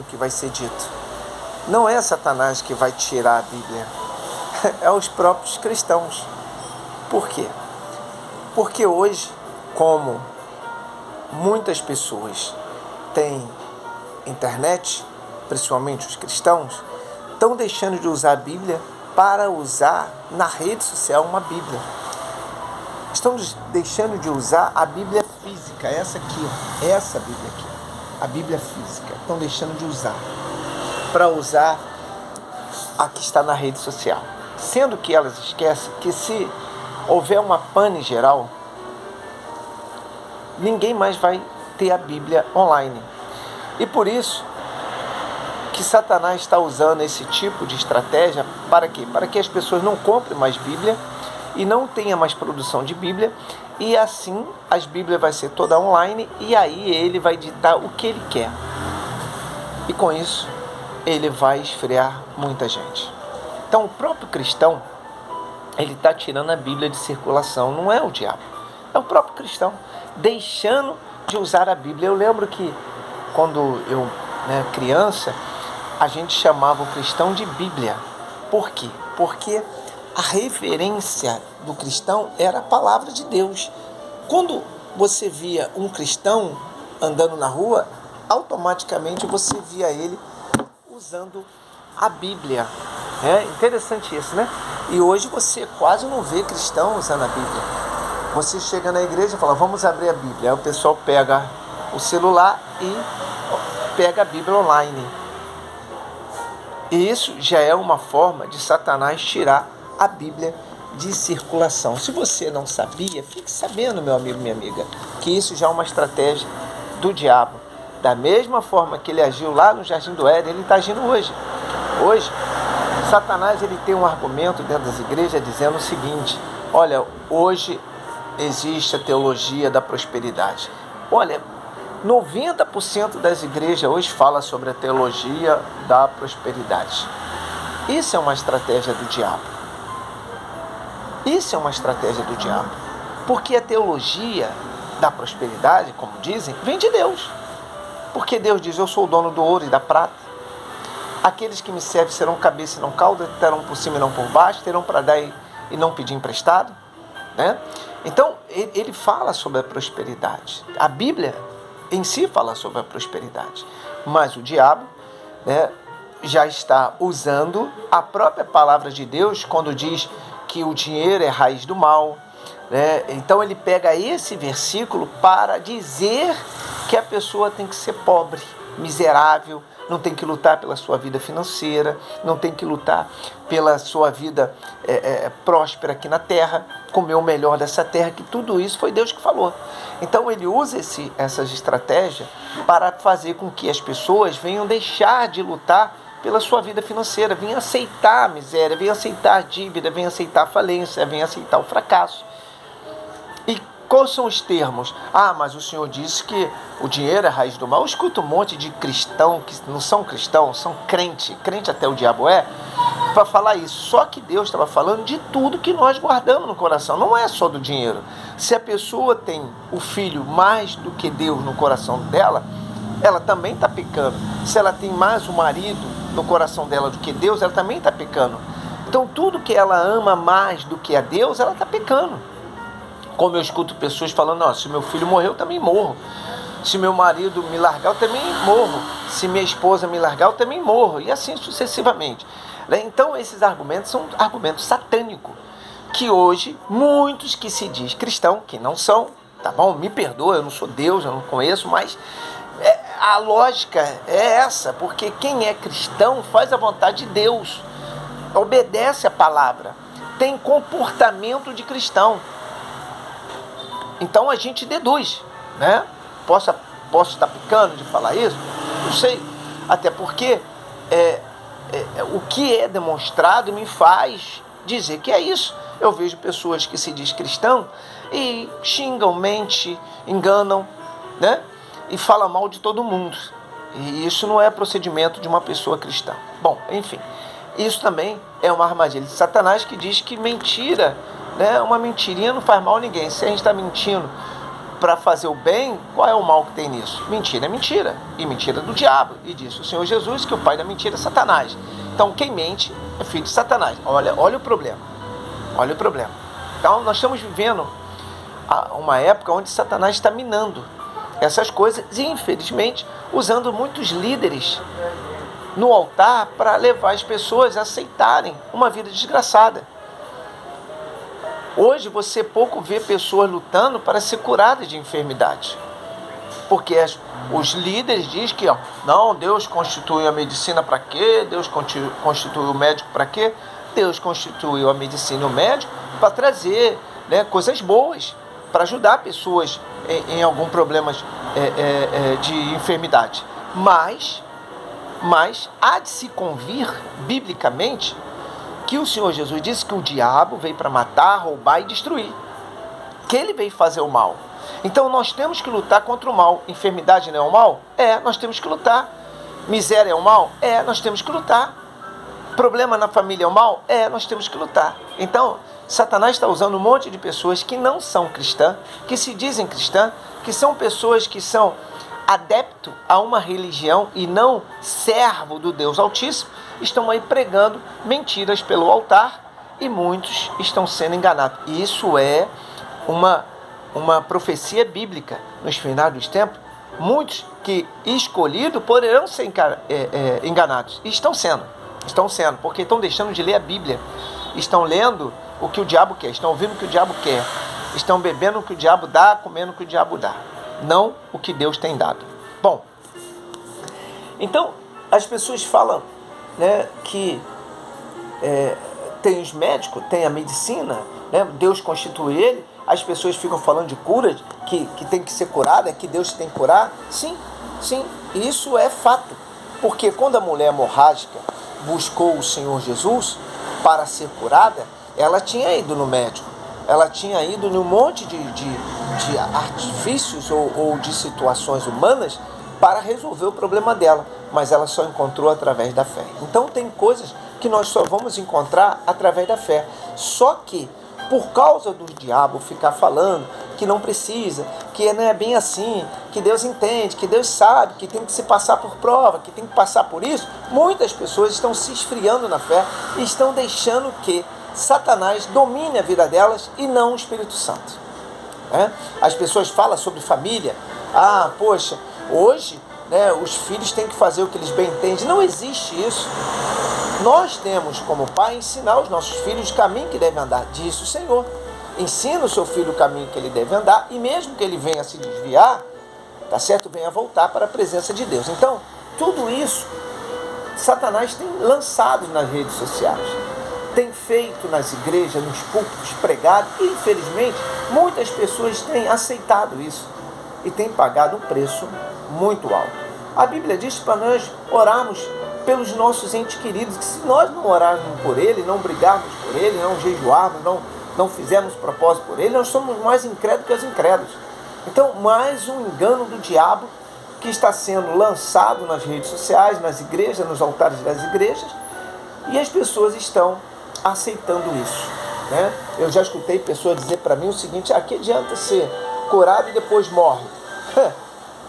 o que vai ser dito. Não é Satanás que vai tirar a Bíblia, é os próprios cristãos. Por quê? Porque hoje, como muitas pessoas têm internet, principalmente os cristãos, estão deixando de usar a Bíblia para usar na rede social uma Bíblia. Estão deixando de usar a Bíblia física, essa Bíblia aqui, a Bíblia física. Estão deixando de usar para usar a que está na rede social. Sendo que elas esquecem que se houver uma pane geral, ninguém mais vai ter a Bíblia online. E por isso que Satanás está usando esse tipo de estratégia para quê? Para que as pessoas não comprem mais Bíblia e não tenha mais produção de Bíblia, e assim as Bíblias vai ser toda online, e aí ele vai ditar o que ele quer. E com isso, ele vai esfriar muita gente. Então o próprio cristão, ele está tirando a Bíblia de circulação, não é o diabo, é o próprio cristão, deixando de usar a Bíblia. Eu lembro que quando eu, criança, a gente chamava o cristão de Bíblia. Por quê? Porque a referência do cristão era a palavra de Deus. Quando você via um cristão andando na rua, automaticamente você via ele usando a Bíblia. É interessante isso, né? E hoje você quase não vê cristão usando a Bíblia. Você chega na igreja e fala, vamos abrir a Bíblia. Aí o pessoal pega o celular e pega a Bíblia online. E isso já é uma forma de Satanás tirar a Bíblia de circulação. Se você não sabia, fique sabendo, meu amigo, minha amiga, que isso já é uma estratégia do diabo. Da mesma forma que ele agiu lá no Jardim do Éden, ele está agindo hoje. Hoje, Satanás ele tem um argumento dentro das igrejas dizendo o seguinte: olha, hoje existe a teologia da prosperidade. Olha, 90% das igrejas hoje fala sobre a teologia da prosperidade. Isso é uma estratégia do diabo. Isso é uma estratégia do diabo. Porque a teologia da prosperidade, como dizem, vem de Deus. Porque Deus diz, eu sou o dono do ouro e da prata. Aqueles que me servem serão cabeça e não cauda, terão por cima e não por baixo, terão para dar e não pedir emprestado. Né? Então, ele fala sobre a prosperidade. A Bíblia em si fala sobre a prosperidade. Mas o diabo, já está usando a própria palavra de Deus quando diz que o dinheiro é raiz do mal. Então ele pega esse versículo para dizer que a pessoa tem que ser pobre, miserável, não tem que lutar pela sua vida financeira, não tem que lutar pela sua vida próspera aqui na terra, comer o melhor dessa terra, que tudo isso foi Deus que falou. Então ele usa essas estratégias para fazer com que as pessoas venham deixar de lutar pela sua vida financeira, venham aceitar a miséria, venham aceitar a dívida, venham aceitar a falência, venham aceitar o fracasso. E quais são os termos? Ah, mas o Senhor disse que o dinheiro é a raiz do mal. Eu escuto um monte de cristão que não são cristãos, são crente até o diabo para falar isso. Só que Deus estava falando de tudo que nós guardamos no coração, não é só do dinheiro. Se a pessoa tem o filho mais do que Deus no coração dela, ela também está pecando. Se ela tem mais o marido no coração dela do que Deus, ela também está pecando. Então tudo que ela ama mais do que a Deus, ela está pecando. Como eu escuto pessoas falando, se meu filho morrer, eu também morro. Se meu marido me largar, eu também morro. Se minha esposa me largar, eu também morro. E assim sucessivamente. Então esses argumentos são argumentos satânicos, que hoje muitos que se diz cristão, que não são, tá bom? Me perdoa, eu não sou Deus, eu não conheço, mas a lógica é essa, porque quem é cristão faz a vontade de Deus, obedece a palavra, tem comportamento de cristão. Então a gente deduz, Posso estar pecando de falar isso? Não sei, até porque o que é demonstrado me faz dizer que é isso. Eu vejo pessoas que se diz cristão e xingam, mentem, enganam, e falam mal de todo mundo. E isso não é procedimento de uma pessoa cristã. Bom, enfim, isso também é uma armadilha de Satanás, que diz que mentira, uma mentirinha não faz mal a ninguém. Se a gente está mentindo para fazer o bem, qual é o mal que tem nisso? Mentira é mentira, e mentira do diabo. E disse o Senhor Jesus que o pai da mentira é Satanás. Então quem mente é filho de Satanás. Olha o problema. Olha o problema. Então nós estamos vivendo uma época onde Satanás está minando essas coisas e, infelizmente, usando muitos líderes no altar para levar as pessoas a aceitarem uma vida desgraçada. Hoje você pouco vê pessoas lutando para ser curadas de enfermidade. Porque os líderes dizem que não, Deus constituiu a medicina para quê? Deus constituiu o médico para quê? Deus constituiu a medicina e o médico para trazer, né, coisas boas, para ajudar pessoas em algum problema de enfermidade. Mas há de se convir, biblicamente, que o Senhor Jesus disse que o diabo veio para matar, roubar e destruir. Que ele veio fazer o mal. Então nós temos que lutar contra o mal. Enfermidade não é o mal? Nós temos que lutar. Miséria é o mal? Nós temos que lutar. Problema na família é o mal? Nós temos que lutar. Então, Satanás está usando um monte de pessoas que não são cristãs, que se dizem cristãs, que são pessoas que são adepto a uma religião e não servo do Deus Altíssimo, estão aí pregando mentiras pelo altar e muitos estão sendo enganados. Isso é uma profecia bíblica. Nos finais dos tempos, muitos que escolhidos poderão ser enganados. E estão sendo, porque estão deixando de ler a Bíblia. Estão lendo o que o diabo quer, estão ouvindo o que o diabo quer, estão bebendo o que o diabo dá, comendo o que o diabo dá, não o que Deus tem dado. Bom, então as pessoas falam, né, que tem os médicos, tem a medicina, né, Deus constitui ele, as pessoas ficam falando de cura, que tem que ser curada, que Deus tem que curar. Sim, isso é fato, porque quando a mulher hemorrágica buscou o Senhor Jesus para ser curada, ela tinha ido no médico, ela tinha ido num monte de artifícios ou de situações humanas para resolver o problema dela, mas ela só encontrou através da fé. Então tem coisas que nós só vamos encontrar através da fé. Só que, por causa do diabo ficar falando que não precisa, que não é bem assim, que Deus entende, que Deus sabe, que tem que se passar por prova, que tem que passar por isso, muitas pessoas estão se esfriando na fé e estão deixando que Satanás domine a vida delas e não o Espírito Santo. As pessoas falam sobre família. Poxa, hoje, né, os filhos têm que fazer o que eles bem entendem. Não existe isso. Nós temos como pai ensinar os nossos filhos o caminho que devem andar. Disse o Senhor. Ensina o seu filho o caminho que ele deve andar, e mesmo que ele venha se desviar, tá certo? Venha voltar para a presença de Deus. Então, tudo isso Satanás tem lançado nas redes sociais, tem feito nas igrejas, nos púlpitos, pregado, e infelizmente muitas pessoas têm aceitado isso e têm pagado um preço muito alto. A Bíblia diz para nós orarmos pelos nossos entes queridos, que se nós não orarmos por ele, não brigarmos por ele, não jejuarmos, não fizermos propósito por ele, nós somos mais incrédulos que os incrédulos. Então, mais um engano do diabo que está sendo lançado nas redes sociais, nas igrejas, nos altares das igrejas, e as pessoas estão aceitando isso, né? Eu já escutei pessoas dizer para mim o seguinte: que adianta ser curado e depois morre?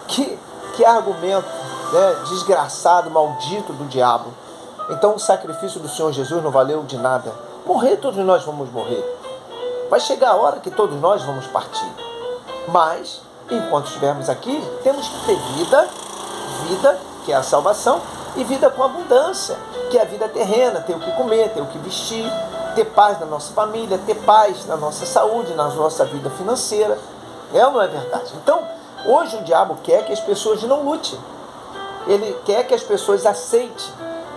Que argumento, né, desgraçado, maldito do diabo. Então o sacrifício do Senhor Jesus não valeu de nada. Morrer, todos nós vamos morrer. Vai chegar a hora que todos nós vamos partir. Mas, enquanto estivermos aqui, temos que ter vida, que é a salvação, e vida com abundância, que é a vida terrena, ter o que comer, ter o que vestir, ter paz na nossa família, ter paz na nossa saúde, na nossa vida financeira. É ou não é verdade? Então, hoje o diabo quer que as pessoas não lutem. Ele quer que as pessoas aceitem.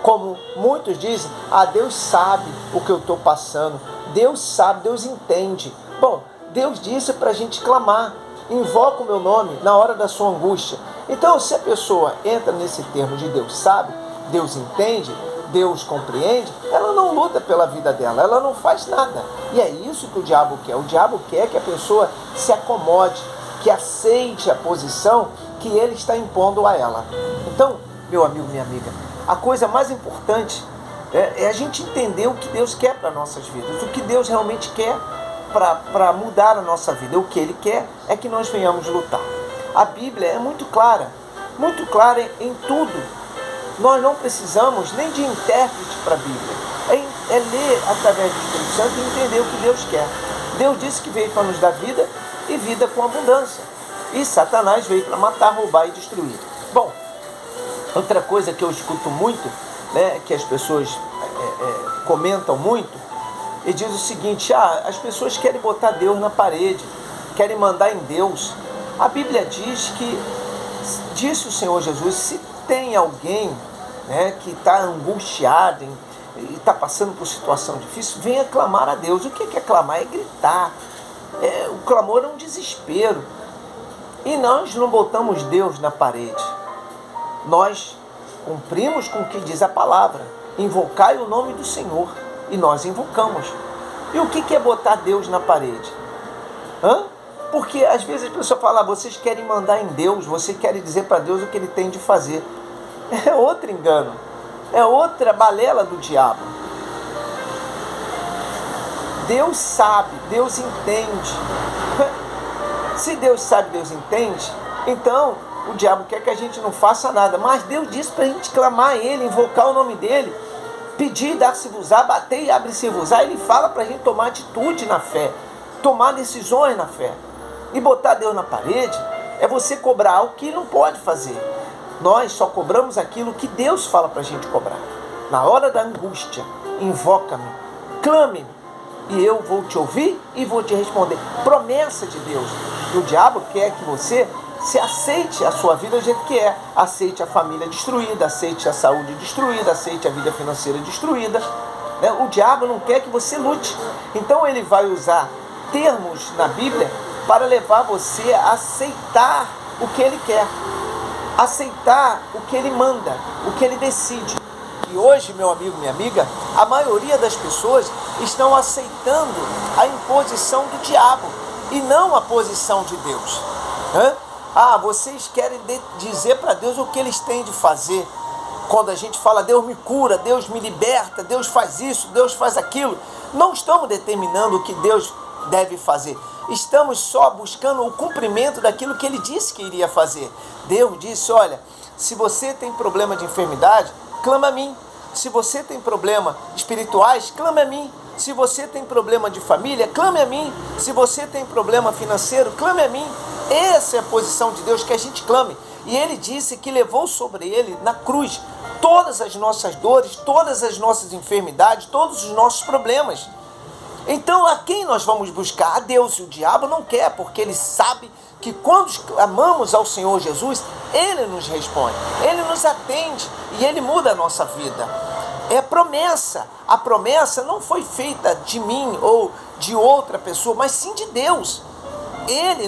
Como muitos dizem, Deus sabe o que eu estou passando. Deus sabe, Deus entende. Bom, Deus disse para a gente clamar. Invoca o meu nome na hora da sua angústia. Então, se a pessoa entra nesse termo de Deus sabe, Deus entende, Deus compreende, ela não luta pela vida dela, ela não faz nada. E é isso que o diabo quer. O diabo quer que a pessoa se acomode, que aceite a posição que ele está impondo a ela. Então, meu amigo, minha amiga, a coisa mais importante é a gente entender o que Deus quer para nossas vidas, o que Deus realmente quer. para mudar a nossa vida. O que Ele quer é que nós venhamos lutar. A Bíblia é muito clara em tudo. Nós não precisamos nem de intérprete para a Bíblia. É ler através do Espírito Santo e entender o que Deus quer. Deus disse que veio para nos dar vida e vida com abundância. E Satanás veio para matar, roubar e destruir. Bom, outra coisa que eu escuto muito, né, que as pessoas comentam muito, e diz o seguinte: as pessoas querem botar Deus na parede, querem mandar em Deus. A Bíblia diz que, disse o Senhor Jesus, se tem alguém, né, que está angustiado e está passando por situação difícil, venha clamar a Deus. O que é clamar? É gritar. O clamor é um desespero. E nós não botamos Deus na parede. Nós cumprimos com o que diz a palavra: invocai o nome do Senhor. E nós invocamos. E o que é botar Deus na parede? Porque às vezes a pessoa fala: vocês querem mandar em Deus, vocês querem dizer para Deus o que Ele tem de fazer. É outro engano. É outra balela do diabo. Deus sabe, Deus entende. Se Deus sabe, Deus entende, então o diabo quer que a gente não faça nada. Mas Deus disse para a gente clamar a Ele, invocar o nome dEle, pedir e dar-se-vos-á, bater e abre-se-vos-á. Ele fala para a gente tomar atitude na fé, tomar decisões na fé. E botar Deus na parede é você cobrar algo que não pode fazer. Nós só cobramos aquilo que Deus fala para a gente cobrar. Na hora da angústia, invoca-me, clame-me, e eu vou te ouvir e vou te responder. Promessa de Deus. O diabo quer que você se aceite a sua vida do jeito que é. Aceite a família destruída, aceite a saúde destruída, aceite a vida financeira destruída. O diabo não quer que você lute. Então ele vai usar termos na Bíblia para levar você a aceitar o que ele quer. Aceitar o que ele manda, o que ele decide. E hoje, meu amigo, minha amiga, a maioria das pessoas estão aceitando a imposição do diabo e não a posição de Deus. Vocês querem dizer para Deus o que eles têm de fazer. Quando a gente fala: Deus me cura, Deus me liberta, Deus faz isso, Deus faz aquilo, não estamos determinando o que Deus deve fazer. Estamos só buscando o cumprimento daquilo que Ele disse que iria fazer. Deus disse: olha, se você tem problema de enfermidade, clama a mim. Se você tem problemas espirituais, clame a mim. Se você tem problema de família, clame a mim. Se você tem problema financeiro, clame a mim. Essa é a posição de Deus, que a gente clame. E Ele disse que levou sobre Ele, na cruz, todas as nossas dores, todas as nossas enfermidades, todos os nossos problemas. Então a quem nós vamos buscar? A Deus. E o diabo não quer, porque ele sabe que quando clamamos ao Senhor Jesus, Ele nos responde, Ele nos atende e Ele muda a nossa vida. É promessa. A promessa não foi feita de mim ou de outra pessoa, mas sim de Deus. Ele